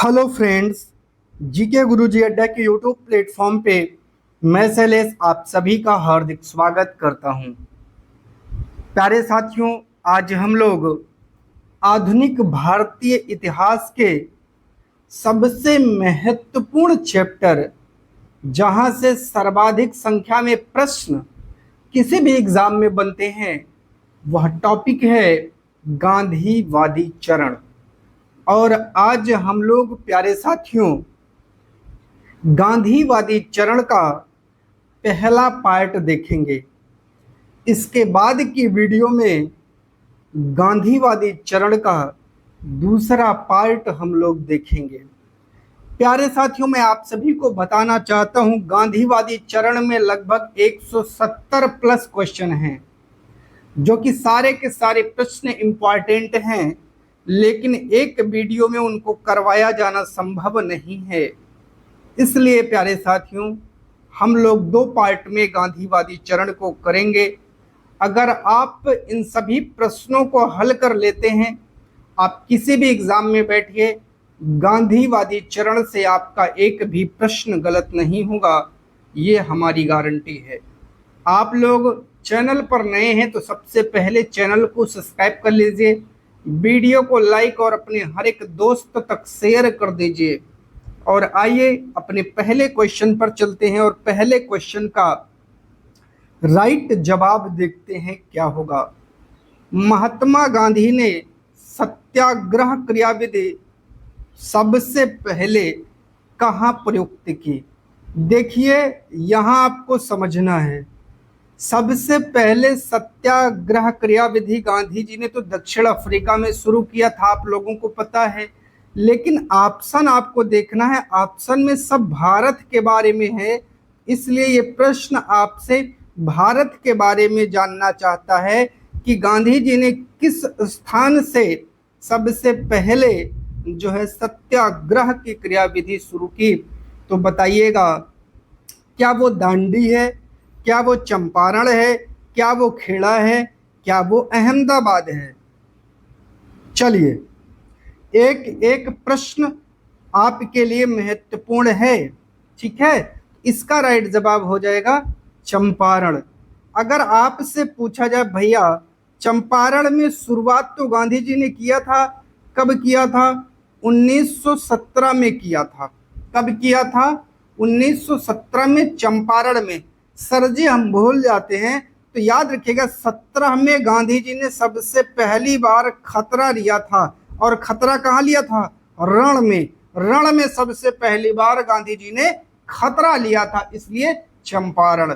Hello friends, GK गुरुजी अड्डा के YouTube platform पे मैं शैलेश आप सभी का हार्दिक स्वागत करता हूं। प्यारे साथियों, आज हम लोग आधुनिक भारतीय इतिहास के सबसे महत्वपूर्ण चैप्टर, जहां से सर्वाधिक संख्या में प्रश्न किसी भी एग्जाम में बनते हैं, वह टॉपिक है गांधीवादी चरण। और आज हम लोग प्यारे साथियों गांधीवादी चरण का पहला पार्ट देखेंगे। इसके बाद की वीडियो में गांधीवादी चरण का दूसरा पार्ट हम लोग देखेंगे। प्यारे साथियों, मैं आप सभी को बताना चाहता हूं, गांधीवादी चरण में लगभग 170 प्लस क्वेश्चन हैं, जो कि सारे के सारे प्रश्न इंपॉर्टेंट हैं, लेकिन एक वीडियो में उनको करवाया जाना संभव नहीं है। इसलिए प्यारे साथियों, हम लोग दो पार्ट में गांधीवादी चरण को करेंगे। अगर आप इन सभी प्रश्नों को हल कर लेते हैं, आप किसी भी एग्जाम में बैठिए, गांधीवादी चरण से आपका एक भी प्रश्न गलत नहीं होगा, ये हमारी गारंटी है। आप लोग चैनल पर नए हैं तो सबसे पहले चैनल को सब्सक्राइब कर लीजिए, वीडियो को लाइक और अपने हर एक दोस्त तक शेयर कर दीजिए। और आइए अपने पहले क्वेश्चन पर चलते हैं और पहले क्वेश्चन का राइट जवाब देखते हैं क्या होगा। महात्मा गांधी ने सत्याग्रह क्रियाविधि सबसे पहले कहाँ प्रयुक्त की? देखिए, यहाँ आपको समझना है, सबसे पहले सत्याग्रह क्रियाविधि गांधी जी ने तो दक्षिण अफ्रीका में शुरू किया था, आप लोगों को पता है। लेकिन ऑप्शन आपको देखना है, ऑप्शन में सब भारत के बारे में है, इसलिए ये प्रश्न आपसे भारत के बारे में जानना चाहता है कि गांधी जी ने किस स्थान से सबसे पहले जो है सत्याग्रह की क्रियाविधि शुरू की। तो बताइएगा, क्या वो दांडी है, क्या वो चंपारण है, क्या वो खेड़ा है, क्या वो अहमदाबाद है? चलिए, एक एक प्रश्न आपके लिए महत्वपूर्ण है, ठीक है। इसका राइट जवाब हो जाएगा चंपारण। अगर आपसे पूछा जाए भैया चंपारण में शुरुआत तो गांधी जी ने किया था, कब किया था? 1917 में किया था। कब किया था? 1917 में चंपारण में। सर जी हम भूल जाते हैं, तो याद रखिएगा 17 में गांधी जी ने सबसे पहली बार खतरा लिया था। और खतरा कहाँ लिया था? रण में। रण में सबसे पहली बार गांधी जी ने खतरा लिया था, इसलिए चंपारण।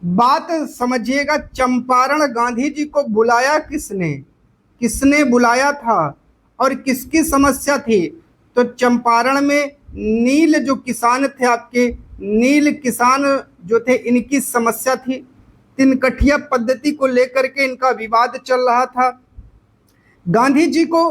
बात समझिएगा, चंपारण गांधी जी को बुलाया किसने? किसने बुलाया था और किसकी समस्या थी? तो चंपारण में नील जो किसान थे, आपके नील किसान जो थे, इनकी समस्या थी। तिनकठिया पद्धति को लेकर के इनका विवाद चल रहा था। गांधी जी को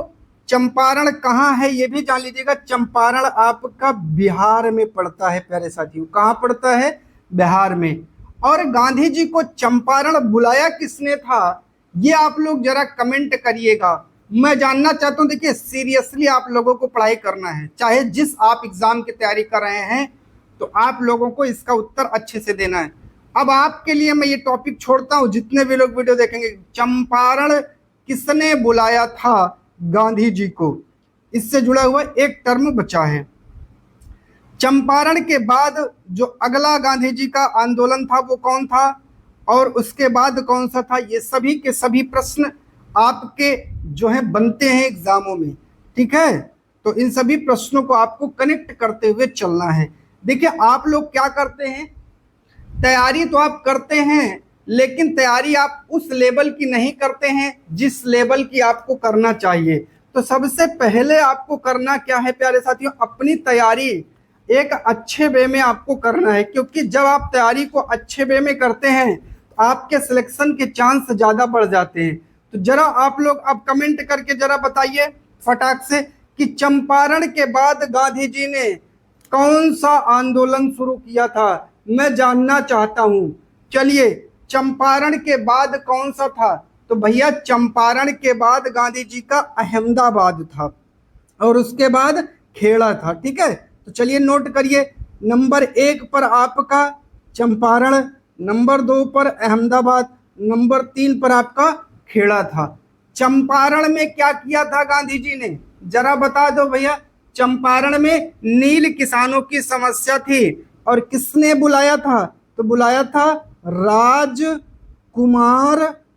चंपारण कहाँ है ये भी जान लीजिएगा। चंपारण आपका बिहार में पड़ता है प्यारे साथियों। कहाँ पड़ता है? बिहार में। और गांधी जी को चंपारण बुलाया किसने था, ये आप लोग जरा कमेंट करिएगा, मैं जानना चाहता हूँ। देखिए, सीरियसली आप लोगों को पढ़ाई करना है, चाहे जिस आप एग्जाम की तैयारी कर रहे हैं, तो आप लोगों को इसका उत्तर अच्छे से देना है। अब आपके लिए मैं ये टॉपिक छोड़ता हूँ, जितने भी लोग वीडियो देखेंगे, चंपारण किसने बुलाया था गांधी जी को, इससे जुड़ा हुआ एक टर्म बचा है। चंपारण के बाद जो अगला गांधी जी का आंदोलन था वो कौन था, और उसके बाद कौन सा था, ये सभी के सभी प्रश्न आपके जो है बनते हैं एग्जामों में, ठीक है। तो इन सभी प्रश्नों को आपको कनेक्ट करते हुए चलना है। देखिए, आप लोग क्या करते हैं, तैयारी तो आप करते हैं, लेकिन तैयारी आप उस लेवल की नहीं करते हैं जिस लेवल की आपको करना चाहिए। तो सबसे पहले आपको करना क्या है प्यारे साथियों, अपनी तैयारी एक अच्छे वे में आपको करना है, क्योंकि जब आप तैयारी को अच्छे वे में करते हैं तो आपके सिलेक्शन के चांस ज़्यादा बढ़ जाते हैं। तो जरा आप लोग अब कमेंट करके जरा बताइए फटाक से कि चंपारण के बाद गांधी जी ने कौन सा आंदोलन शुरू किया था, मैं जानना चाहता हूं। चलिए, चंपारण के बाद कौन सा था? तो भैया चंपारण के बाद गांधी जी का अहमदाबाद था, और उसके बाद खेड़ा था। ठीक है, तो चलिए नोट करिए। नंबर 1 पर आपका चंपारण, नंबर 2 पर अहमदाबाद, नंबर 3 पर आपका खेड़ा था। चंपारण में क्या किया था गांधी जी ने, जरा बता दो भैया। चंपारण में नील किसानों की समस्या थी और किसने बुलाया था, तो बुलाया था राजकुमार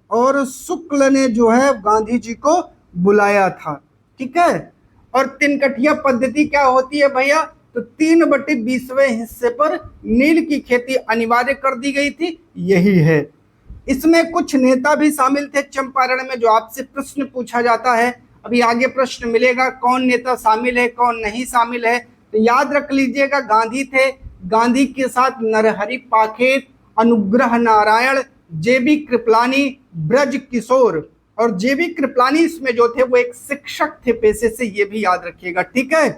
और शुक्ल ने जो है गांधी जी को बुलाया था। ठीक है, और तिनकठिया पद्धति क्या होती है भैया, तो 3/20वें हिस्से पर नील की खेती अनिवार्य कर दी गई थी, यही है। इसमें कुछ नेता भी शामिल थे चंपारण में, जो आपसे प्रश्न पूछा जाता है। अभी आगे प्रश्न मिलेगा कौन नेता शामिल है कौन नहीं शामिल है, तो याद रख लीजिएगा। गांधी थे, गांधी के साथ नरहरि पाखेत, अनुग्रह नारायण, जेबी कृपलानी, ब्रज किशोर। और जेबी कृपलानी इसमें जो थे वो एक शिक्षक थे पेशे से, ये भी याद रखिएगा। ठीक है,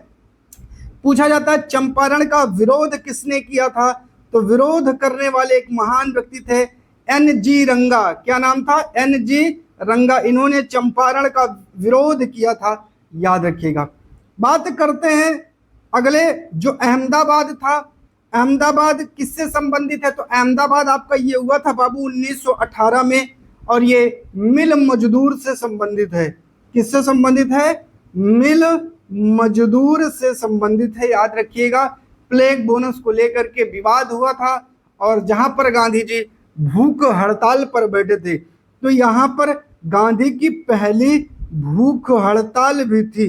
पूछा जाता है चंपारण का विरोध किसने किया था, तो विरोध करने वाले एक महान व्यक्ति थे NG रंगा। क्या नाम था, NG रंगा। इन्होंने चंपारण का विरोध किया था, याद रखिएगा। बात करते हैं अगले, जो अहमदाबाद था। अहमदाबाद किससे संबंधित है, तो अहमदाबाद आपका ये हुआ था बाबू 1918 में, और ये मिल मजदूर से संबंधित है। किससे संबंधित है, मिल मजदूर से संबंधित है, याद रखिएगा। प्लेग बोनस को लेकर के विवाद हुआ था और जहां पर गांधी जी भूख हड़ताल पर बैठे थे, तो यहाँ पर गांधी की पहली भूख हड़ताल भी थी।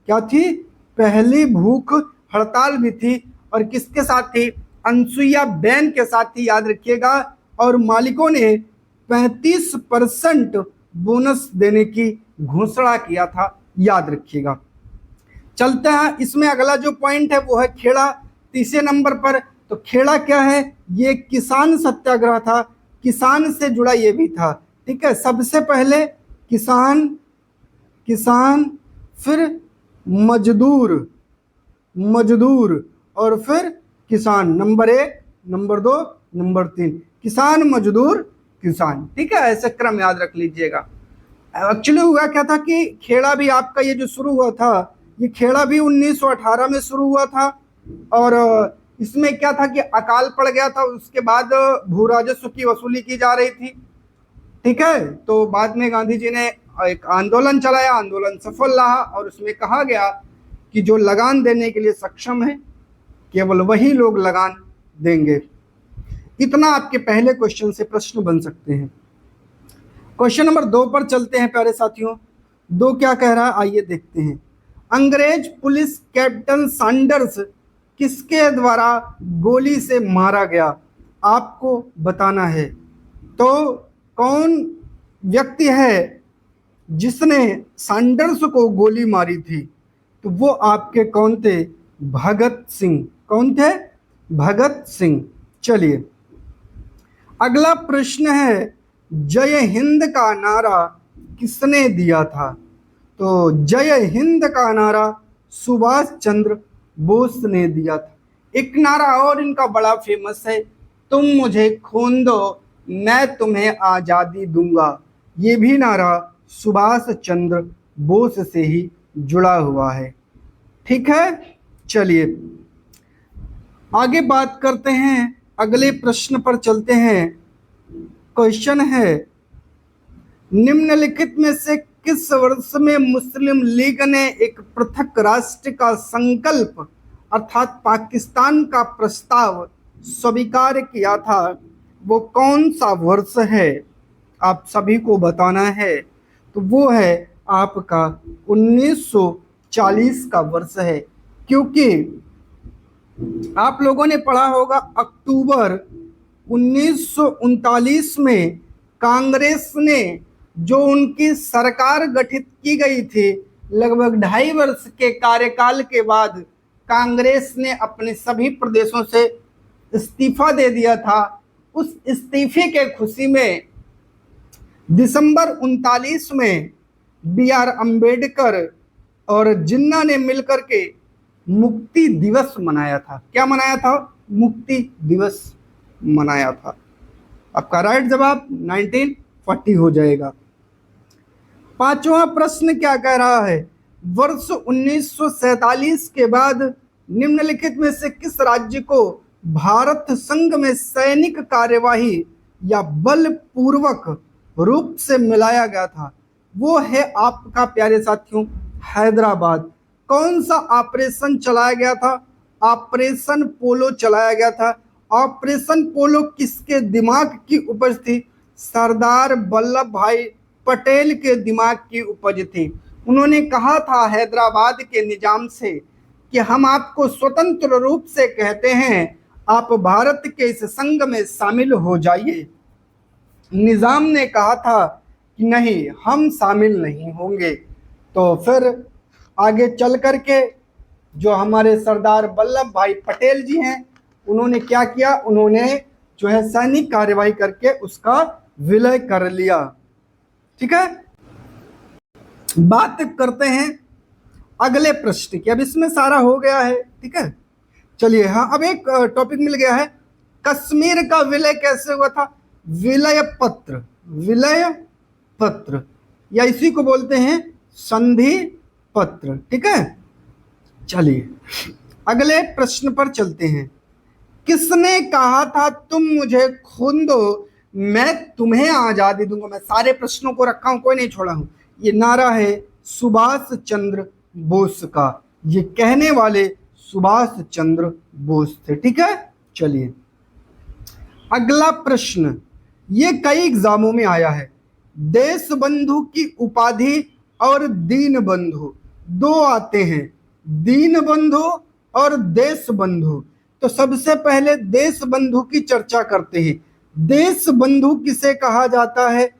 क्या थी, पहली भूख हड़ताल भी थी, और किसके साथ थी, अनसुईया बेन के साथ थी, याद रखिएगा। और मालिकों ने 35% बोनस देने की घोषणा किया था, याद रखिएगा। चलते हैं, इसमें अगला जो पॉइंट है वो है खेड़ा, तीसरे नंबर पर। तो खेड़ा क्या है, ये किसान सत्याग्रह था, किसान से जुड़ा ये भी था। ठीक है, सबसे पहले किसान, किसान, फिर मजदूर, मजदूर, और फिर किसान। नंबर 1, नंबर 2, नंबर 3, किसान मजदूर किसान। ठीक है, ऐसे क्रम याद रख लीजिएगा। एक्चुअली हुआ क्या था कि खेड़ा भी आपका ये जो शुरू हुआ था, ये खेड़ा भी 1918 में शुरू हुआ था, और इसमें क्या था कि अकाल पड़ गया था, उसके बाद भू राजस्व की वसूली की जा रही थी। ठीक है, तो बाद में गांधी जी ने एक आंदोलन चलाया, आंदोलन सफल रहा, और उसमें कहा गया कि जो लगान देने के लिए सक्षम है केवल वही लोग लगान देंगे। इतना आपके पहले क्वेश्चन से प्रश्न बन सकते हैं। क्वेश्चन नंबर 2 पर चलते हैं प्यारे साथियों। 2 क्या कह रहा है, आइए देखते हैं। अंग्रेज पुलिस कैप्टन सैंडर्स किसके द्वारा गोली से मारा गया, आपको बताना है। तो कौन व्यक्ति है जिसने सैंडर्स को गोली मारी थी, तो वो आपके कौन थे, भगत सिंह। कौन थे, भगत सिंह। चलिए अगला प्रश्न है, जय हिंद का नारा किसने दिया था, तो जय हिंद का नारा सुभाष चंद्र बोस ने दिया था। एक नारा और इनका बड़ा फेमस है, तुम मुझे खून दो मैं तुम्हें आजादी दूंगा। ये भी नारा सुभाष चंद्र बोस से ही जुड़ा हुआ है। ठीक है, चलिए आगे बात करते हैं, अगले प्रश्न पर चलते हैं। क्वेश्चन है, निम्नलिखित में से किस वर्ष में मुस्लिम लीग ने एक पृथक राष्ट्र का संकल्प अर्थात पाकिस्तान का प्रस्ताव स्वीकार किया था, वो कौन सा वर्ष है, आप सभी को बताना है। तो वो है आपका 1940 का वर्ष है, क्योंकि आप लोगों ने पढ़ा होगा अक्टूबर 1939 में कांग्रेस ने जो उनकी सरकार गठित की गई थी, लगभग 2.5 वर्ष के कार्यकाल के बाद कांग्रेस ने अपने सभी प्रदेशों से इस्तीफा दे दिया था। उस इस्तीफे के खुशी में दिसंबर 39 में BR अम्बेडकर और जिन्ना ने मिलकर के मुक्ति दिवस मनाया था। क्या मनाया था, मुक्ति दिवस मनाया था। आपका राइट जवाब 1940 हो जाएगा। 5वां प्रश्न क्या कह रहा है, वर्ष 1947 के बाद निम्नलिखित में से किस राज्य को भारत संघ में सैनिक कार्यवाही या बलपूर्वक रूप से मिलाया गया था? वो है आपका प्यारे साथियों हैदराबाद। कौन सा ऑपरेशन चलाया गया था? ऑपरेशन पोलो चलाया गया था। ऑपरेशन पोलो किसके दिमाग की उपज थी? सरदार वल्लभ भाई पटेल के दिमाग की उपज थी। उन्होंने कहा था हैदराबाद के निजाम से कि हम आपको स्वतंत्र रूप से कहते हैं, आप भारत के इस संघ में शामिल हो जाइए। निजाम ने कहा था कि नहीं, हम शामिल नहीं होंगे। तो फिर आगे चल करके जो हमारे सरदार वल्लभ भाई पटेल जी हैं, उन्होंने क्या किया? उन्होंने जो है सैनिक कार्यवाही करके उसका विलय कर लिया। ठीक है, बात करते हैं अगले प्रश्न की। अब इसमें सारा हो गया है, ठीक है। चलिए, हाँ, अब एक टॉपिक मिल गया है, कश्मीर का विलय कैसे हुआ था? विलय पत्र, विलय पत्र या इसी को बोलते हैं संधि पत्र। ठीक है, चलिए अगले प्रश्न पर चलते हैं। किसने कहा था तुम मुझे खून दो मैं तुम्हें आजादी दूंगा? मैं सारे प्रश्नों को रखा हूं, कोई नहीं छोड़ा हूं। ये नारा है सुभाष चंद्र बोस का। ये कहने वाले सुभाष चंद्र बोस थे। ठीक है, चलिए अगला प्रश्न, ये कई एग्जामों में आया है। देश बंधु की उपाधि और दीन बंधु दो आते हैं, दीन बंधु और देश बंधु। तो सबसे पहले देश बंधु की चर्चा करते हैं। देश बंधु किसे कहा जाता है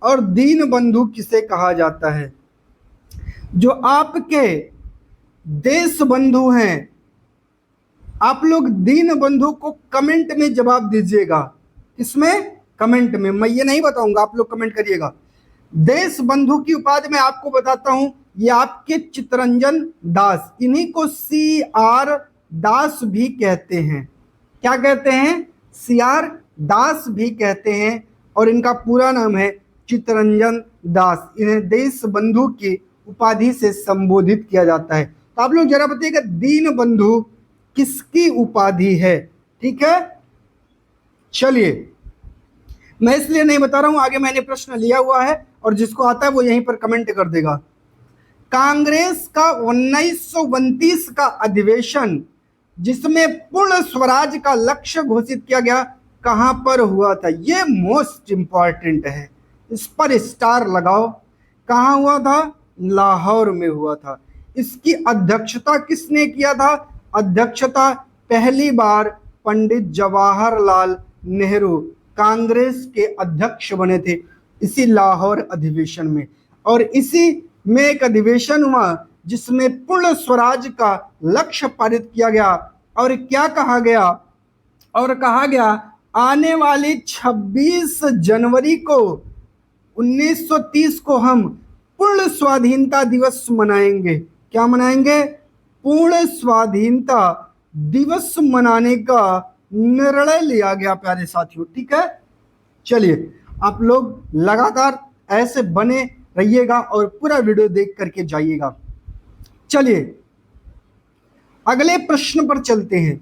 और दीन बंधु किसे कहा जाता है? जो आपके देश बंधु हैं, आप लोग दीन बंधु को कमेंट में जवाब दीजिएगा। इसमें कमेंट में, मैं ये नहीं बताऊंगा, आप लोग कमेंट करिएगा। देश बंधु की उपाधि मैं आपको बताता हूं, ये आपके चित्तरंजन दास, इन्हीं को CR दास भी कहते हैं। क्या कहते हैं? CR दास भी कहते हैं, और इनका पूरा नाम है चित्तरंजन दास। इन्हें देश बंधु की उपाधि से संबोधित किया जाता है। तो आप लोग जरा बताइएगा, दीन बंधु किसकी उपाधि है? ठीक है, चलिए मैं इसलिए नहीं बता रहा हूं, आगे मैंने प्रश्न लिया हुआ है और जिसको आता है वो यहीं पर कमेंट कर देगा। कांग्रेस का 1929 का अधिवेशन, जिसमें पूर्ण स्वराज का लक्ष्य घोषित किया गया, कहां पर हुआ था? ये मोस्ट इंपॉर्टेंट है, इस पर स्टार लगाओ। कहां हुआ था? लाहौर में हुआ था। इसकी अध्यक्षता किसने किया था? अध्यक्षता पहली बार पंडित जवाहरलाल नेहरू कांग्रेस के अध्यक्ष बने थे इसी लाहौर अधिवेशन में। और इसी में एक अधिवेशन हुआ जिसमें पूर्ण स्वराज का लक्ष्य पारित किया गया। और क्या कहा गया? और कहा गया आने वाली 26 जनवरी को 1930 को हम पूर्ण स्वाधीनता दिवस मनाएंगे। क्या मनाएंगे? पूर्ण स्वाधीनता दिवस मनाने का निर्णय लिया गया प्यारे साथियों। ठीक है, चलिए आप लोग लगातार ऐसे बने रहिएगा और पूरा वीडियो देख करके जाइएगा। चलिए अगले प्रश्न पर चलते हैं।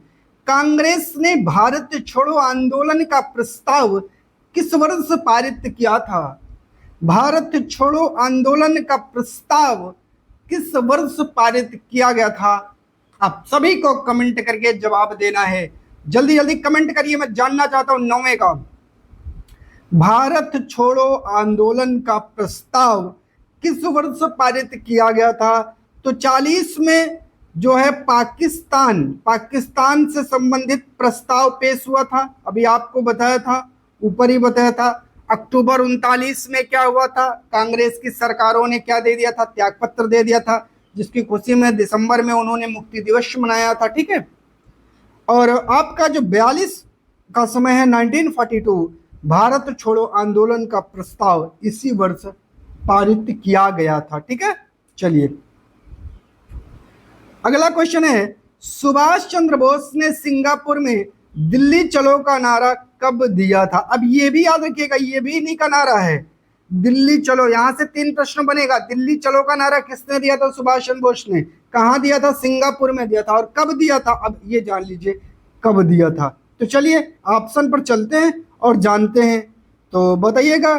कांग्रेस ने भारत छोड़ो आंदोलन का प्रस्ताव किस वर्ष पारित किया था? भारत छोड़ो आंदोलन का प्रस्ताव किस वर्ष पारित किया गया था? आप सभी को कमेंट करके जवाब देना है। जल्दी जल्दी कमेंट करिए, मैं जानना चाहता हूं 9वें का। भारत छोड़ो आंदोलन का प्रस्ताव किस वर्ष पारित किया गया था? तो 40 में जो है पाकिस्तान से संबंधित प्रस्ताव पेश हुआ था। अभी आपको बताया था, ऊपर ही बताया था। अक्टूबर 39 में क्या हुआ था? कांग्रेस की सरकारों ने क्या दे दिया था? त्यागपत्र दे दिया था, जिसकी खुशी में दिसंबर में उन्होंने मुक्ति दिवस मनाया था। ठीक है, और आपका जो 42 का समय है 1942, भारत छोड़ो आंदोलन का प्रस्ताव इसी वर्ष पारित किया गया था। ठीक है, चलिए अगला क्वेश्चन है, सुभाष चंद्र बोस ने सिंगापुर में दिल्ली चलो का नारा कब दिया था? अब ये भी याद रखिएगा, ये भी इन्हीं का नारा है। दिल्ली चलो, यहां से 3 प्रश्न बनेगा। दिल्ली चलो का नारा किसने दिया था? सुभाष चंद्र बोस ने। कहां दिया था? सिंगापुर में दिया था। और कब दिया था? अब ये जान लीजिए कब दिया था। तो चलिए ऑप्शन पर चलते हैं और जानते हैं। तो बताइएगा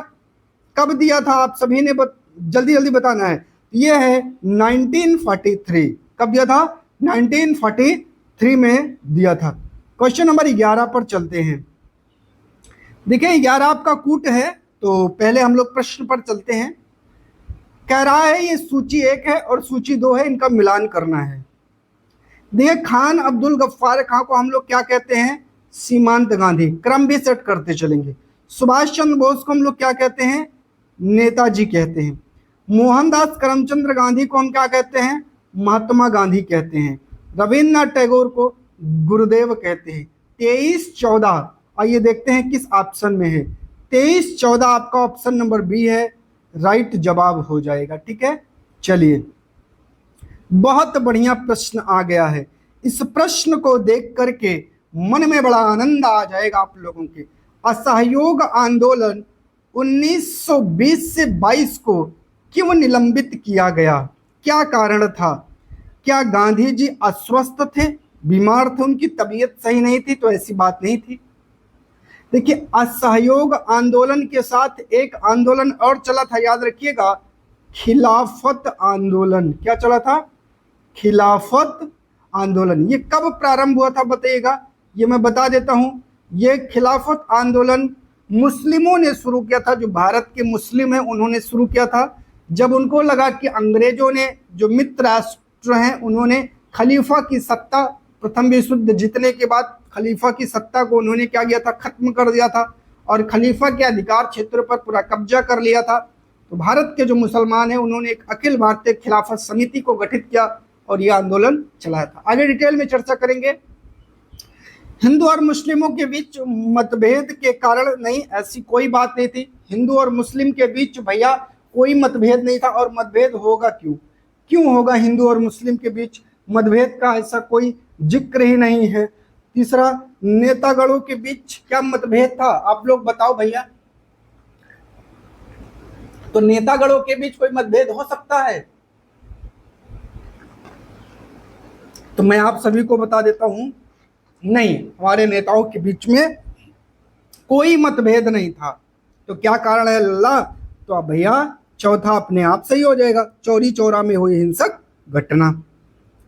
कब दिया था, आप सभी ने जल्दी जल्दी बताना है। ये है 1943। कब दिया था? 1943 में दिया था। क्वेश्चन नंबर 11 पर चलते हैं। देखिए 11 आपका कूट है, तो पहले हम लोग प्रश्न पर चलते हैं। कह रहा है ये सूची 1 है और सूची 2 है, इनका मिलान करना है। देखिए खान अब्दुल गफ्फार खां को हम लोग क्या कहते हैं? सीमांत गांधी। क्रम भी सेट करते चलेंगे। सुभाष चंद्र बोस को हम लोग क्या कहते हैं? नेताजी कहते हैं। मोहनदास करमचंद्र गांधी को हम क्या कहते हैं? महात्मा गांधी कहते हैं। रविन्द्रनाथ टैगोर को गुरुदेव कहते हैं। 23-14 आइए देखते हैं किस ऑप्शन में है। 23-14 आपका ऑप्शन नंबर बी है, राइट जवाब हो जाएगा। ठीक है, चलिए बहुत बढ़िया प्रश्न आ गया है। इस प्रश्न को देख करके मन में बड़ा आनंद आ जाएगा आप लोगों के। असहयोग आंदोलन 1920 से 22 को क्यों निलंबित किया गया? क्या कारण था? क्या गांधी जी अस्वस्थ थे, बीमार थे, उनकी तबीयत सही नहीं थी? तो ऐसी बात नहीं थी। देखिए असहयोग आंदोलन के साथ एक आंदोलन और चला था, याद रखिएगा, खिलाफत आंदोलन। क्या चला था? खिलाफत आंदोलन। ये कब प्रारंभ हुआ था बताइएगा? ये मैं बता देता हूं। ये खिलाफत आंदोलन मुस्लिमों ने शुरू किया था, जो भारत के मुस्लिम हैं उन्होंने शुरू किया था। जब उनको लगा कि अंग्रेजों ने, जो मित्र राष्ट्र हैं, उन्होंने खलीफा की सत्ता प्रथम विश्व युद्ध जीतने के बाद खलीफा की सत्ता को उन्होंने क्या किया था? खत्म कर दिया था और खलीफा के अधिकार क्षेत्र पर पूरा कब्जा कर लिया था। तो भारत के जो मुसलमान हैं उन्होंने एक अखिल भारतीय खिलाफत समिति को गठित किया और यह आंदोलन चलाया था। आगे डिटेल में चर्चा करेंगे। हिंदू और मुस्लिमों के बीच मतभेद के कारण नहीं, ऐसी कोई बात नहीं थी। हिंदू और मुस्लिम के बीच भैया कोई मतभेद नहीं था। और मतभेद होगा क्यों? क्यों होगा हिंदू और मुस्लिम के बीच मतभेद का? ऐसा कोई जिक्र ही नहीं है। तीसरा, नेतागणों के बीच क्या मतभेद था? आप लोग बताओ भैया। तो नेतागणों के बीच कोई मतभेद हो सकता है? तो मैं आप सभी को बता देता हूं, नहीं, हमारे नेताओं के बीच में कोई मतभेद नहीं था। तो क्या कारण है लल्ला? तो अब भैया चौथा अपने आप सही हो जाएगा। चौरी चौरा में हुई हिंसक घटना।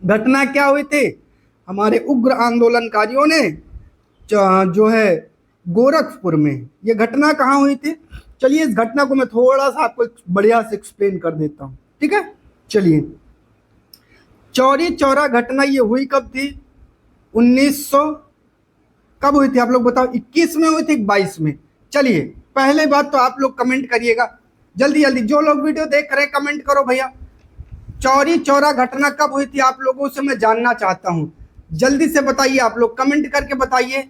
घटना क्या हुई थी? हमारे उग्र आंदोलनकारियों ने जो है गोरखपुर में, ये घटना कहाँ हुई थी? चलिए इस घटना को मैं थोड़ा सा आपको बढ़िया से एक्सप्लेन कर देता हूँ। ठीक है, चलिए चौरी चौरा घटना ये हुई कब थी? 1900 कब हुई थी आप लोग बताओ? 21 में हुई थी, 22 में? चलिए पहले बात तो आप लोग कमेंट करिएगा जल्दी जल्दी। जो लोग वीडियो देख रहे हैं कमेंट करो भैया, चौरी चौरा घटना कब हुई थी आप लोगों से मैं जानना चाहता हूं। जल्दी से बताइए, आप लोग कमेंट करके बताइए।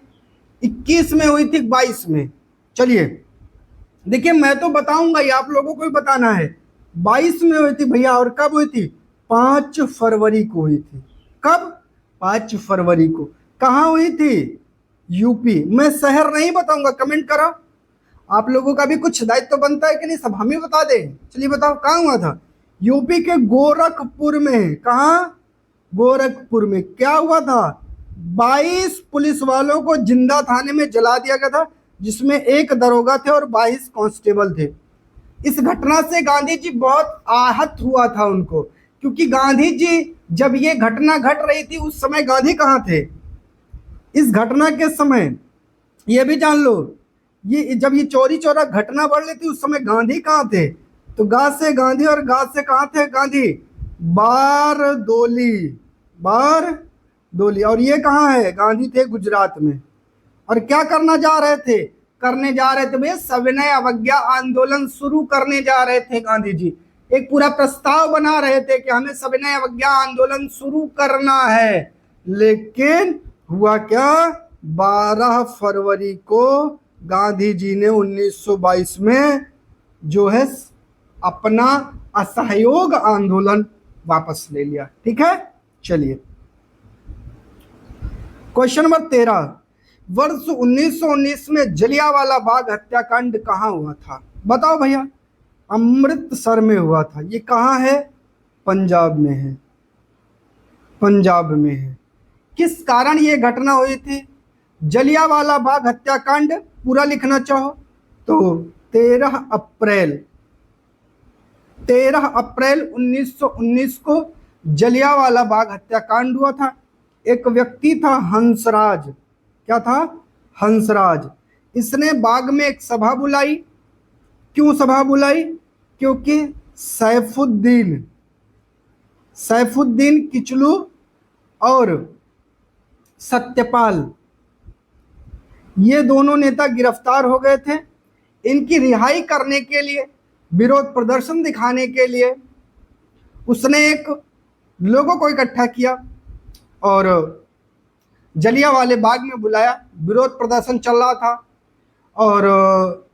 21 में हुई थी, 22 में? चलिए देखिए मैं तो बताऊंगा, ये आप लोगों को ही बताना है। 22 में हुई थी भैया। और कब हुई थी? 5 फरवरी को हुई थी। कब? 5 फरवरी को। कहाँ हुई थी? यूपी। मैं शहर नहीं बताऊंगा, कमेंट करो। आप लोगों का भी कुछ दायित्व तो बनता है कि नहीं, सब हम ही बता दें। चलिए बताओ कहाँ हुआ था? यूपी के गोरखपुर में। कहाँ? गोरखपुर में। क्या हुआ था? 22 पुलिस वालों को जिंदा थाने में जला दिया गया था, जिसमें 1 दरोगा थे और 22 कांस्टेबल थे। इस घटना से गांधी जी बहुत आहत हुआ था उनको, क्योंकि गांधी जी जब ये घटना घट रही थी उस समय गांधी कहाँ थे? इस घटना के समय ये भी जान लो, ये जब ये चौरी चौरा घटना बढ़ रही थी उस समय गांधी कहाँ थे? तो गा से गांधी और गा से कहाँ थे गांधी? बारदोली। बारदोली। और ये कहाँ है? गांधी थे गुजरात में। और क्या करना जा रहे थे? करने जा रहे थे भैया सविनय अवज्ञा आंदोलन शुरू करने जा रहे थे गांधी जी। एक पूरा प्रस्ताव बना रहे थे कि हमें सविनय अवज्ञा आंदोलन शुरू करना है। लेकिन हुआ क्या? 12 फरवरी को गांधी जी ने 1922 में जो है अपना असहयोग आंदोलन वापस ले लिया। ठीक है, चलिए क्वेश्चन नंबर 13। वर्ष 1919 में जलियांवाला बाग हत्याकांड कहाँ हुआ था? बताओ भैया। अमृतसर में हुआ था। ये कहाँ है? पंजाब में है, पंजाब में है। किस कारण ये घटना हुई थी? जलियांवाला बाग हत्याकांड पूरा लिखना चाहो तो 13 अप्रैल 1919 को जलियांवाला बाग हत्याकांड हुआ था। एक व्यक्ति था हंसराज। क्या था? हंसराज। इसने बाग में एक सभा बुलाई। क्यों सभा बुलाई? क्योंकि सैफुद्दीन किचलू और सत्यपाल, ये दोनों नेता गिरफ्तार हो गए थे। इनकी रिहाई करने के लिए, विरोध प्रदर्शन दिखाने के लिए उसने एक लोगों को इकट्ठा किया और जलियांवाले बाग में बुलाया। विरोध प्रदर्शन चल रहा था और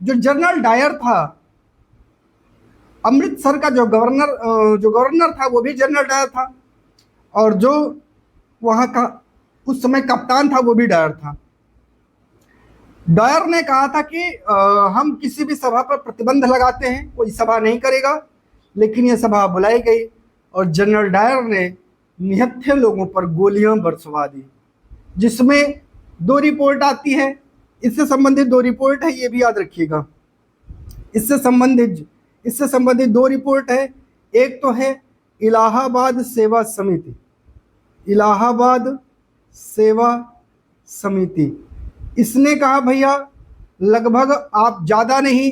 जो जनरल डायर था, अमृतसर का जो गवर्नर था वो भी जनरल डायर था, और जो वहाँ का उस समय कप्तान था वो भी डायर था। डायर ने कहा था कि हम किसी भी सभा पर प्रतिबंध लगाते हैं, कोई सभा नहीं करेगा। लेकिन यह सभा बुलाई गई और जनरल डायर ने निहत्थे लोगों पर गोलियां बरसवा दी, जिसमें 2 रिपोर्ट आती है। इससे संबंधित 2 रिपोर्ट है, ये भी याद रखिएगा। इससे संबंधित 2 रिपोर्ट है। एक तो है इलाहाबाद सेवा समिति, इलाहाबाद सेवा समिति। इसने कहा भैया लगभग आप ज़्यादा नहीं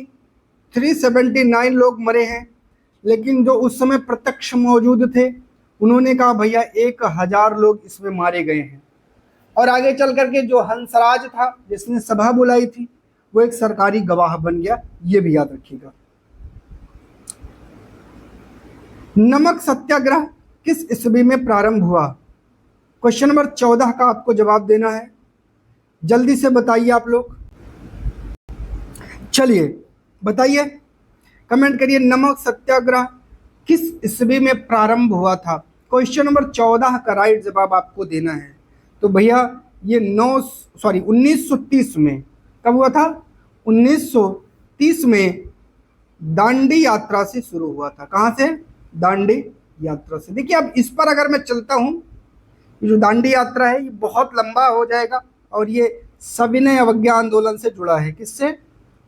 379 लोग मरे हैं, लेकिन जो उस समय प्रत्यक्ष मौजूद थे उन्होंने कहा भैया 1000 लोग इसमें मारे गए हैं। और आगे चल करके जो हंसराज था जिसने सभा बुलाई थी वो एक सरकारी गवाह बन गया, ये भी याद रखिएगा। नमक सत्याग्रह किस ईस्वी में प्रारंभ हुआ? क्वेश्चन नंबर 14 का आपको जवाब देना है। जल्दी से बताइए आप लोग, चलिए बताइए, कमेंट करिए। नमक सत्याग्रह किस ईस्वी में प्रारंभ हुआ था? क्वेश्चन नंबर 14 का राइट जवाब आपको देना है। तो भैया ये 1930 में। कब हुआ था? 1930 में दांडी यात्रा से शुरू हुआ था। कहाँ से? दांडी यात्रा से। देखिए अब इस पर अगर मैं चलता हूँ, ये जो दांडी यात्रा है ये बहुत लंबा हो जाएगा और ये सविनय अवज्ञा आंदोलन से जुड़ा है। किससे?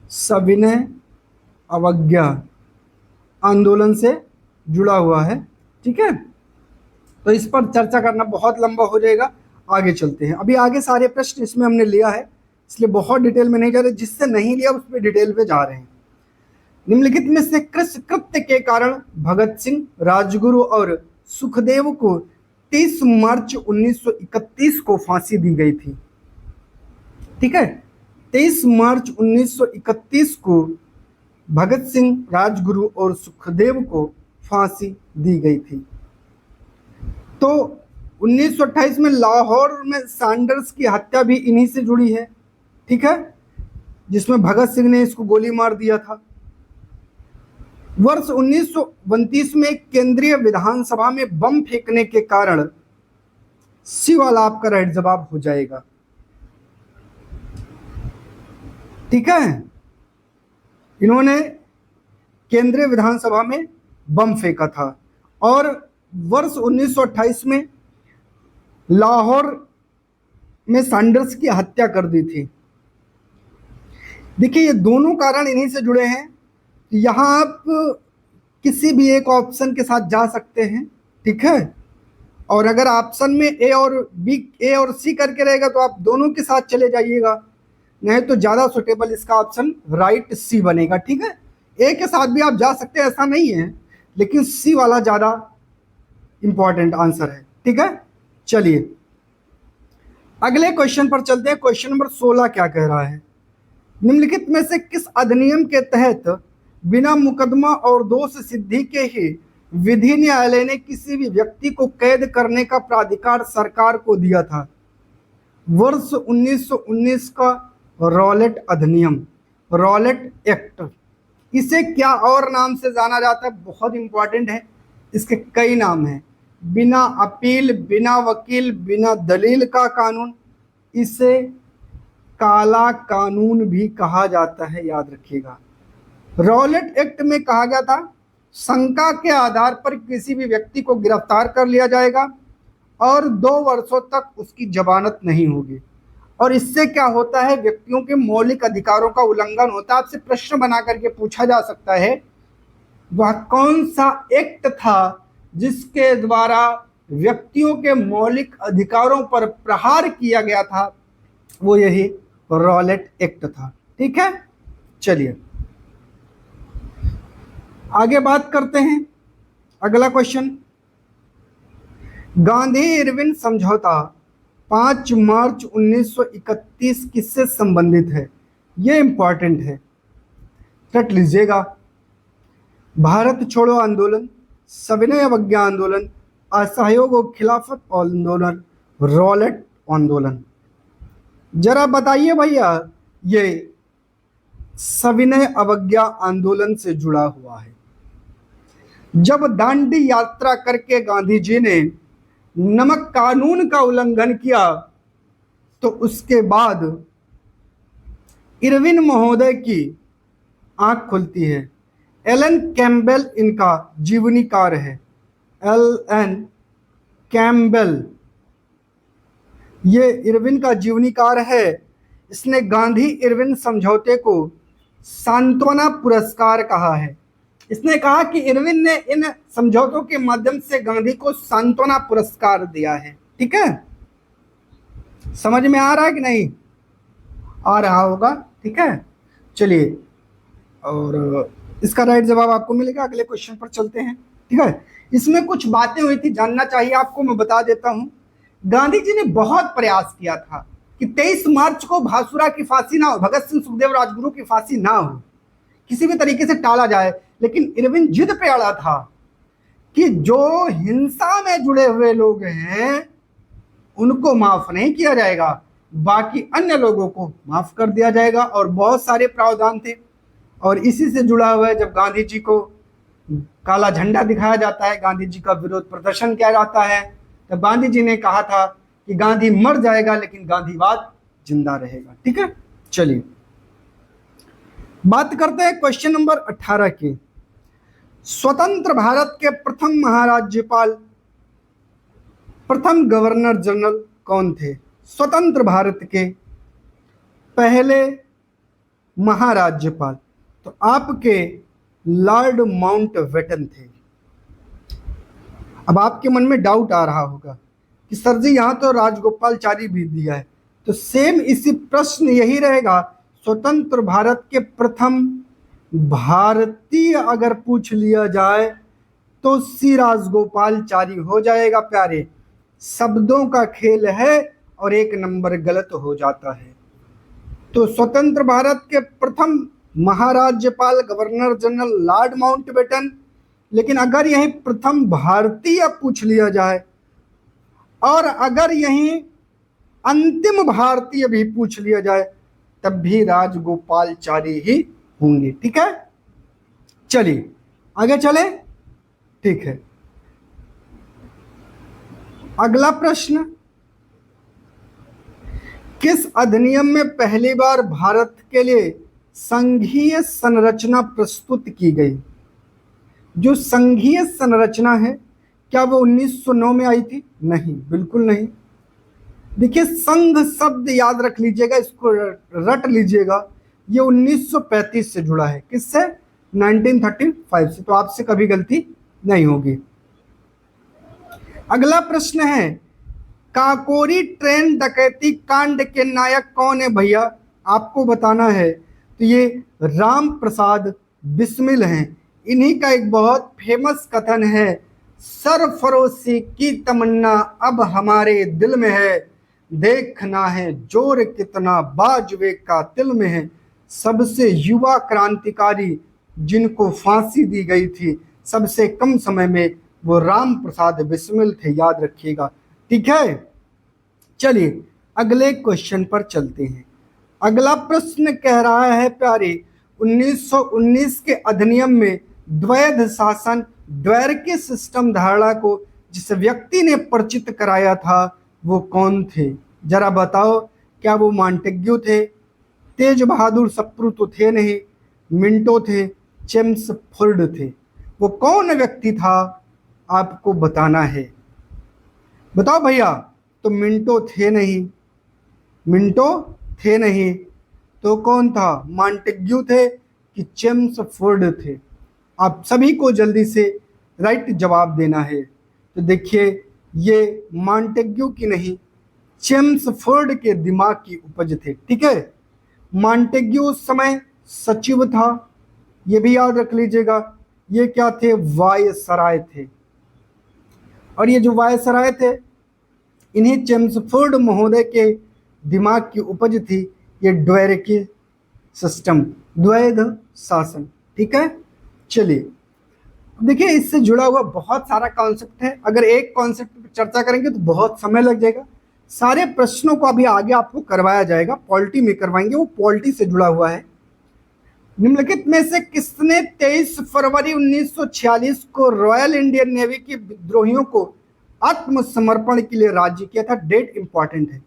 सविनय अवज्ञा आंदोलन से जुड़ा हुआ है। ठीक है, तो इस पर चर्चा करना बहुत लंबा हो जाएगा। आगे चलते हैं। अभी आगे सारे प्रश्न इसमें हमने लिया है, इसलिए बहुत डिटेल में नहीं जा रहे। जिससे नहीं लिया उस पर डिटेल पे जा रहे हैं। निम्नलिखित में से किस कृत्य के कारण भगत सिंह, राजगुरु और सुखदेव को 30 मार्च 1931 को फांसी दी गई थी? ठीक है, 23 मार्च 1931 को भगत सिंह, राजगुरु और सुखदेव को फांसी दी गई थी। तो 1928 में लाहौर में सैंडर्स की हत्या भी इन्हीं से जुड़ी है। ठीक है, जिसमें भगत सिंह ने इसको गोली मार दिया था। वर्ष 1929 में केंद्रीय विधानसभा में बम फेंकने के कारण, सी वाला आपका राइट जवाब हो जाएगा। ठीक है, इन्होंने केंद्रीय विधानसभा में बम फेंका था। और वर्ष 1928 में लाहौर में सैंडर्स की हत्या कर दी थी। देखिए ये दोनों कारण इन्हीं से जुड़े हैं। यहाँ आप किसी भी एक ऑप्शन के साथ जा सकते हैं। ठीक है, और अगर ऑप्शन में ए और सी करके रहेगा तो आप दोनों के साथ चले जाइएगा, नहीं तो ज़्यादा सुटेबल इसका ऑप्शन राइट सी बनेगा। ठीक है, ए के साथ भी आप जा सकते हैं, ऐसा नहीं है, लेकिन सी वाला ज़्यादा इंपॉर्टेंट आंसर है। ठीक है, चलिए अगले क्वेश्चन पर चलते हैं। क्वेश्चन नंबर 16 क्या कह रहा है? निम्नलिखित में से किस अधिनियम के तहत बिना मुकदमा और दोष सिद्धि के ही विधि न्यायालय ने किसी भी व्यक्ति को कैद करने का प्राधिकार सरकार को दिया था? वर्ष 1919 का रॉलेट अधिनियम, रॉलेट एक्ट। इसे क्या और नाम से जाना जाता है? बहुत इंपॉर्टेंट है, इसके कई नाम हैं। बिना अपील, बिना वकील, बिना दलील का कानून। इसे काला कानून भी कहा जाता है, याद रखिएगा। रॉलेट एक्ट में कहा गया था शंका के आधार पर किसी भी व्यक्ति को गिरफ्तार कर लिया जाएगा और 2 वर्षों तक उसकी जमानत नहीं होगी। और इससे क्या होता है, व्यक्तियों के मौलिक अधिकारों का उल्लंघन होता है। आपसे प्रश्न बना करके पूछा जा सकता है वह कौन सा एक्ट था जिसके द्वारा व्यक्तियों के मौलिक अधिकारों पर प्रहार किया गया था, वो यही रॉलेट एक्ट था। ठीक है, चलिए आगे बात करते हैं। अगला क्वेश्चन, गांधी इरविन समझौता 5 मार्च 1931 किससे संबंधित है? यह इंपॉर्टेंट है, रट लीजिएगा। भारत छोड़ो आंदोलन, सविनय अवज्ञा आंदोलन, असहयोग और खिलाफत आंदोलन, रॉलेट आंदोलन। जरा बताइए भैया, ये सविनय अवज्ञा आंदोलन से जुड़ा हुआ है। जब दांडी यात्रा करके गांधी जी ने नमक कानून का उल्लंघन किया तो उसके बाद इरविन महोदय की आंख खुलती है। एलन कैम्पबेल इनका जीवनीकार है, एलन कैम्पबेल ये इरविन का जीवनीकार है। इसने गांधी इरविन समझौते को सांत्वना पुरस्कार कहा है। इसने कहा कि इरविन ने इन समझौतों के माध्यम से गांधी को सांत्वना पुरस्कार दिया है। ठीक है, समझ में आ रहा है कि नहीं आ रहा होगा? ठीक है, चलिए, और इसका राइट जवाब आपको मिलेगा। अगले क्वेश्चन पर चलते हैं। ठीक है, इसमें कुछ बातें हुई थी, जानना चाहिए आपको, मैं बता देता हूं। गांधी जी ने बहुत प्रयास किया था कि 23 मार्च को भासुरा की फांसी ना हो, भगत सिंह सुखदेव राजगुरु की फांसी ना हो, किसी भी तरीके से टाला जाए। लेकिन इरविन जिद पे अड़ा था कि जो हिंसा में जुड़े हुए लोग हैं उनको माफ नहीं किया जाएगा, बाकी अन्य लोगों को माफ कर दिया जाएगा। और बहुत सारे प्रावधान थे, और इसी से जुड़ा हुआ है जब गांधी जी को काला झंडा दिखाया जाता है, गांधी जी का विरोध प्रदर्शन किया जाता है, तो गांधी जी ने कहा था कि गांधी मर जाएगा लेकिन गांधीवाद जिंदा रहेगा। ठीक है, चलिए बात करते हैं क्वेश्चन नंबर 18 की। स्वतंत्र भारत के प्रथम महाराज्यपाल, प्रथम गवर्नर जनरल कौन थे? स्वतंत्र भारत के पहले महाराज्यपाल तो आपके लॉर्ड माउंटबेटन थे। अब आपके मन में डाउट आ रहा होगा कि सर जी यहाँ तो राजगोपालचारी भी दिया है, तो सेम इसी प्रश्न यही रहेगा। स्वतंत्र भारत के प्रथम भारतीय अगर पूछ लिया जाए तो सी राजगोपालचारी हो जाएगा प्यारे। शब्दों का खेल है और एक नंबर गलत हो जाता है। तो स्वतंत्र भारत के प्रथम महाराज्यपाल गवर्नर जनरल लॉर्ड माउंटबेटन। लेकिन अगर यही प्रथम भारतीय पूछ लिया जाए और अगर यही अंतिम भारतीय भी पूछ लिया जाए तब भी राजगोपालचारी ही होंगे। ठीक है, चलिए आगे चले। ठीक है, अगला प्रश्न, किस अधिनियम में पहली बार भारत के लिए संघीय संरचना प्रस्तुत की गई? जो संघीय संरचना है क्या वो 1909 में आई थी? नहीं, बिल्कुल नहीं। देखिए, संघ शब्द याद रख लीजिएगा, इसको रट लीजिएगा, ये 1935 से जुड़ा है। किससे? 1935 से। तो आपसे कभी गलती नहीं होगी। अगला प्रश्न है, काकोरी ट्रेन डकैती कांड के नायक कौन है भैया? आपको बताना है। तो ये राम प्रसाद बिस्मिल हैं। इन्हीं का एक बहुत फेमस कथन है, सरफरोशी की तमन्ना अब हमारे दिल में है, देखना है जोर कितना बाजुए का तिल में है। सबसे युवा क्रांतिकारी जिनको फांसी दी गई थी, सबसे कम समय में वो राम प्रसाद बिस्मिल थे, याद रखिएगा। ठीक है, चलिए अगले क्वेश्चन पर चलते हैं। अगला प्रश्न कह रहा है प्यारे, 1919 के अधिनियम में द्वैध शासन, द्वैरकी सिस्टम धारणा को जिस व्यक्ति ने परिचित कराया था वो कौन थे? जरा बताओ, क्या वो मॉन्टेग्यू थे? तेज बहादुर सप्रू तो थे नहीं, मिंटो थे, चेम्सफोर्ड थे। वो कौन व्यक्ति था आपको बताना है। बताओ भैया। तो मिंटो थे नहीं, मिंटो थे नहीं, तो कौन था? मॉन्टेग्यू थे कि चेम्सफोर्ड थे? आप सभी को जल्दी से राइट जवाब देना है। तो देखिए, ये मॉन्टेग्यू की नहीं, चेम्सफोर्ड के दिमाग की उपज थे। ठीक है, मॉन्टेग्यू उस समय सचिव था, ये भी याद रख लीजिएगा। ये क्या थे? वायसराय थे। और ये जो वायसराय थे, इन्हीं चेम्सफोर्ड महोदय के दिमाग की उपज थी ये ड्वेरेकी सिस्टम, द्वैध शासन। ठीक है, चलिए देखिए, इससे जुड़ा हुआ बहुत सारा कॉन्सेप्ट है। अगर एक कॉन्सेप्ट पर चर्चा करेंगे तो बहुत समय लग जाएगा। सारे प्रश्नों को अभी आगे आपको करवाया जाएगा, पॉलिटी में करवाएंगे, वो पॉलिटी से जुड़ा हुआ है। निम्नलिखित में से किसने 23 फरवरी 1946 को रॉयल इंडियन नेवी के विद्रोहियों को आत्मसमर्पण के लिए राजी किया था? डेट इंपॉर्टेंट है।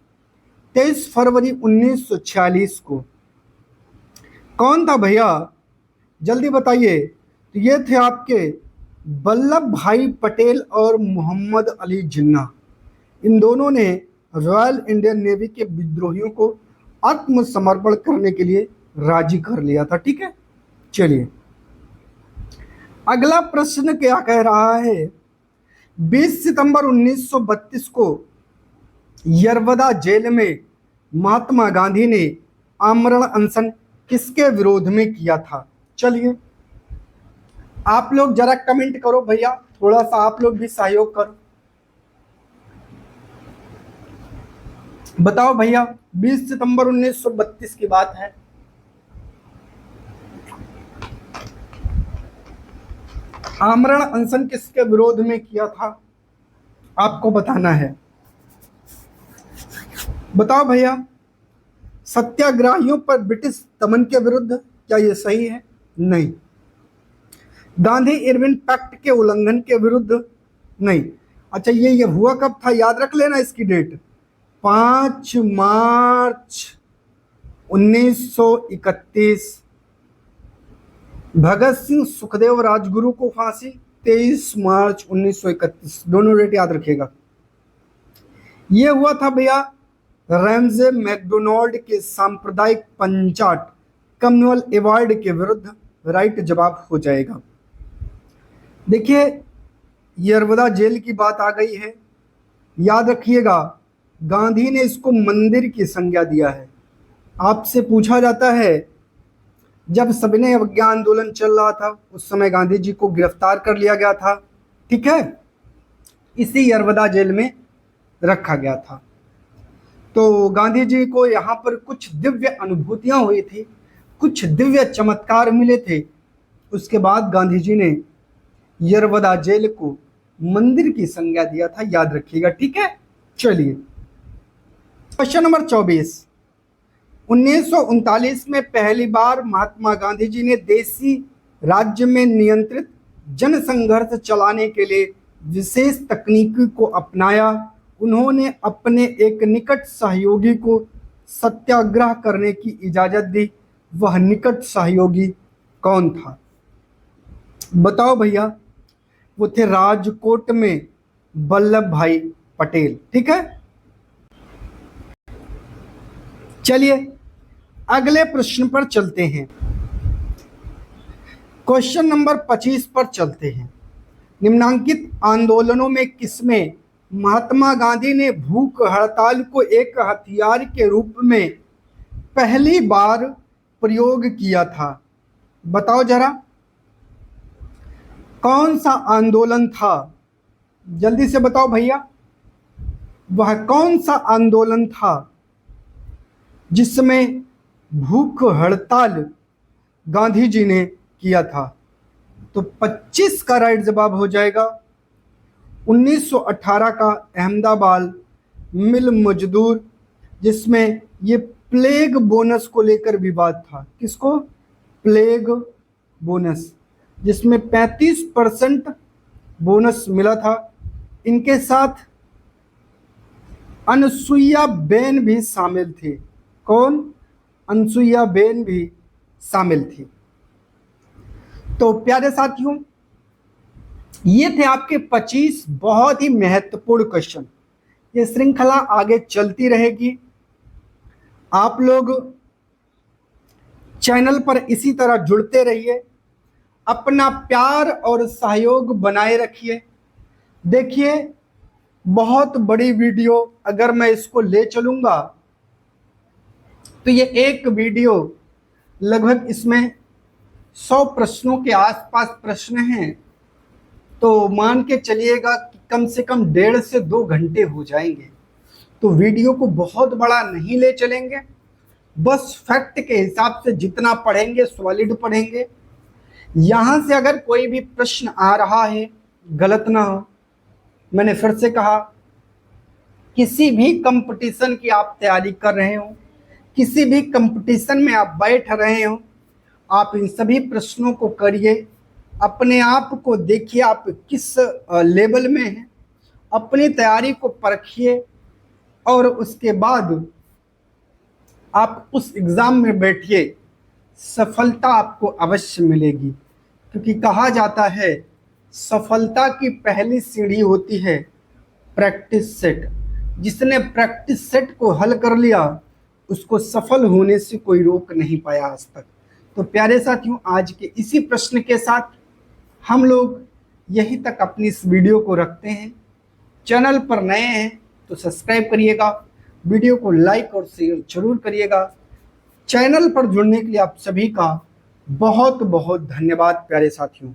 23 फरवरी 1946 को कौन था भैया? जल्दी बताइए। तो ये थे आपके वल्लभ भाई पटेल और मोहम्मद अली जिन्ना। इन दोनों ने रॉयल इंडियन नेवी के विद्रोहियों को आत्मसमर्पण करने के लिए राजी कर लिया था। ठीक है, चलिए अगला प्रश्न क्या कह रहा है। 20 सितंबर 1932 को यरवदा जेल में महात्मा गांधी ने आमरण अनशन किसके विरोध में किया था? चलिए आप लोग जरा कमेंट करो भैया, थोड़ा सा आप लोग भी सहयोग करो। बताओ भैया, 20 सितंबर 1932 की बात है। आमरण अनशन किसके विरोध में किया था? आपको बताना है। बताओ भैया। सत्याग्रहियों पर ब्रिटिश दमन के विरुद्ध, क्या ये सही है? नहीं। गांधी इरविन पैक्ट के उल्लंघन के विरुद्ध? नहीं। अच्छा, ये हुआ कब था? याद रख लेना इसकी डेट, 5 मार्च 1931। भगत सिंह सुखदेव राजगुरु को फांसी 23 मार्च 1931। दोनों डेट याद रखिएगा। ये हुआ था भैया रैमजे मैकडोनाल्ड के सांप्रदायिक पंचाट कम्युनल अवॉर्ड के विरुद्ध। राइट जवाब हो जाएगा। देखिए, यरवदा जेल की बात आ गई है, याद रखिएगा। गांधी ने इसको मंदिर की संज्ञा दिया है। आपसे पूछा जाता है, जब सविनय अवज्ञा आंदोलन चल रहा था उस समय गांधी जी को गिरफ्तार कर लिया गया था। ठीक है, इसी यरवदा जेल में रखा गया था। तो गांधी जी को यहाँ पर कुछ दिव्य अनुभूतियां हुई थी, कुछ दिव्य चमत्कार मिले थे। उसके बाद गांधी जी ने यरवदा जेल को मंदिर की संज्ञा दिया था, याद रखिएगा। ठीक है, चलिए क्वेश्चन नंबर 24। 1939 में पहली बार महात्मा गांधी जी ने देसी राज्य में नियंत्रित जनसंघर्ष चलाने के लिए विशेष तकनीकी को अपनाया। उन्होंने अपने एक निकट सहयोगी को सत्याग्रह करने की इजाजत दी। वह निकट सहयोगी कौन था? बताओ भैया। वो थे राजकोट में वल्लभ भाई पटेल। ठीक है, चलिए अगले प्रश्न पर चलते हैं। क्वेश्चन नंबर 25 पर चलते हैं। निम्नांकित आंदोलनों में किसमें महात्मा गांधी ने भूख हड़ताल को एक हथियार के रूप में पहली बार प्रयोग किया था? बताओ जरा, कौन सा आंदोलन था? जल्दी से बताओ भैया, वह कौन सा आंदोलन था जिसमें भूख हड़ताल गांधी जी ने किया था? तो 25 का राइट जवाब हो जाएगा 1918 का अहमदाबाद मिल मजदूर, जिसमें ये प्लेग बोनस को लेकर विवाद था। किसको? प्लेग बोनस, जिसमें 35% बोनस मिला था। इनके साथ अनसुईया बेन भी शामिल थी। कौन? अनसुईया बेन भी शामिल थी। तो प्यारे साथियों, ये थे आपके 25 बहुत ही महत्वपूर्ण क्वेश्चन। ये श्रृंखला आगे चलती रहेगी। आप लोग चैनल पर इसी तरह जुड़ते रहिए, अपना प्यार और सहयोग बनाए रखिए। देखिए, बहुत बड़ी वीडियो अगर मैं इसको ले चलूंगा तो ये एक वीडियो लगभग इसमें 100 प्रश्नों के आसपास प्रश्न हैं, तो मान के चलिएगा कि कम से कम 1.5 से 2 घंटे हो जाएंगे। तो वीडियो को बहुत बड़ा नहीं ले चलेंगे, बस फैक्ट के हिसाब से जितना पढ़ेंगे सॉलिड पढ़ेंगे। यहाँ से अगर कोई भी प्रश्न आ रहा है गलत ना हो। मैंने फिर से कहा, किसी भी कंपटीशन की आप तैयारी कर रहे हो, किसी भी कंपटीशन में आप बैठ रहे हो, आप इन सभी प्रश्नों को करिए, अपने आप को देखिए आप किस लेवल में हैं, अपनी तैयारी को परखिए और उसके बाद आप उस एग्ज़ाम में बैठिए। सफलता आपको अवश्य मिलेगी, क्योंकि कहा जाता है सफलता की पहली सीढ़ी होती है प्रैक्टिस सेट। जिसने प्रैक्टिस सेट को हल कर लिया उसको सफल होने से कोई रोक नहीं पाया आज तक। तो प्यारे साथियों, आज के इसी प्रश्न के साथ हम लोग यहीं तक अपनी इस वीडियो को रखते हैं। चैनल पर नए हैं तो सब्सक्राइब करिएगा, वीडियो को लाइक और शेयर जरूर करिएगा। चैनल पर जुड़ने के लिए आप सभी का बहुत बहुत धन्यवाद प्यारे साथियों।